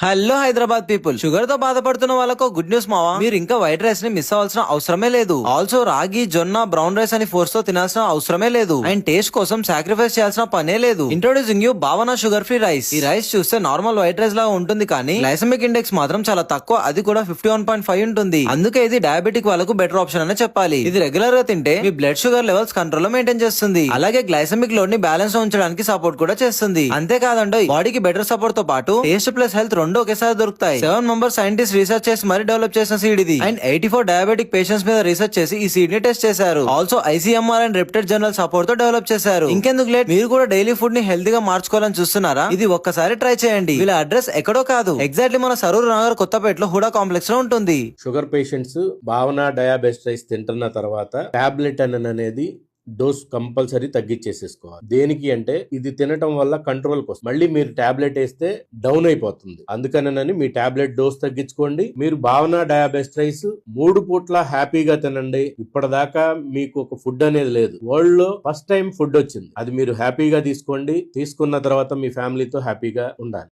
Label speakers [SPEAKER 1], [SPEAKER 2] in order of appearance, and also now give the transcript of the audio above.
[SPEAKER 1] Hello Hyderabad people, sugar తో బాధపడుతున్న వాళ్ళకు గుడ్ న్యూస్ మావా. మీరు ఇంకా వైట్ రైస్ ని మిస్ అవ్వాల్సిన అవసరమే లేదు. ఆల్సో రాగి, జొన్న, బ్రౌన్ రైస్ అని ఫోర్స్ తో తినాల్సిన అవసరమే లేదు. అండ్ టేస్ట్ కోసం సాక్రిఫైస్ చేయాల్సిన పనే లేదు. ఇంట్రొడ్యూసింగ్ యూ భావన షుగర్ ఫ్రీ రైస్. ఈ రైస్ చూస్తే నార్మల్ వైట్ రైస్ లాగా ఉంటుంది, కానీ గ్లైసెమిక్ ఇండెక్స్ మాత్రం చాలా తక్కువ, అది కూడా 51.5 ఉంటుంది. అందుకే ఇది డయాబెటిక్ వాళ్ళకు బెటర్ ఆప్షన్ అనే చెప్పాలి. ఇది రెగ్యులర్ గా తింటే మీ బ్లడ్ షుగర్ లెవెల్స్ కంట్రోల్ లో మెయింటైన్ చేస్తుంది. అలాగే గ్లైసెమిక్ లోడ్ ని బ్యాలెన్స్ లో ఉంచడానికి సపోర్ట్ కూడా చేస్తుంది. అంతేకాదండి, బాడీకి బెటర్ సపోర్ట్ తో పాటు టేస్ట్ ప్లస్ హెల్త్ రెండు ఒకేసారి దొరుకుతాయి. 7 మెంబర్ సైంటిస్ట్ రీసెర్చ్ చేసి మరీ డెవలప్ చేసిన సీడ్ ఇది. అండ్ 84 డయాబెటిక్ పేషెంట్స్ మీద రీసెర్చ్ చేసి ఈ సీడ్ ని టెస్ట్ చేశారు. Also ICMR and reputed journal support తో డెవలప్ చేశారు. ఇంకెందుకు లేట్, మీరు కూడా డైలీ ఫుడ్ ని హెల్తీగా మార్చుకోవాలని చూస్తున్నారా? ఇది ఒక్కసారి ట్రై చేయండి. వీళ్ళ అడ్రస్ ఎక్కడో కాదు, ఎగ్జాక్ట్లీ మన సరూర్ నగర్ కొత్తపేటలో హుడా కాంప్లెక్స్ లో ఉంటుంది.
[SPEAKER 2] షుగర్ పేషెంట్స్ భావన డయాబెటిస్ రైస్ తింటున్న తర్వాత టాబ్లెట్ అనేది డోస్ కంపల్సరీ తగ్గించేసేసుకోవాలి. దేనికి అంటే ఇది తినటం వల్ల కంట్రోల్ కోసం, మళ్ళీ మీరు టాబ్లెట్ వేస్తే డౌన్ అయిపోతుంది. అందుకనని మీ టాబ్లెట్ డోస్ తగ్గించుకోండి. మీరు భావన డయాబెటిస్ రైస్ 3 పూట్ల హ్యాపీగా తినండి. ఇప్పటిదాకా మీకు ఒక ఫుడ్ అనేది లేదు, వరల్డ్ లో ఫస్ట్ టైం ఫుడ్ వచ్చింది. అది మీరు హ్యాపీగా తీసుకోండి. తీసుకున్న తర్వాత మీ ఫ్యామిలీతో హ్యాపీగా ఉండాలి.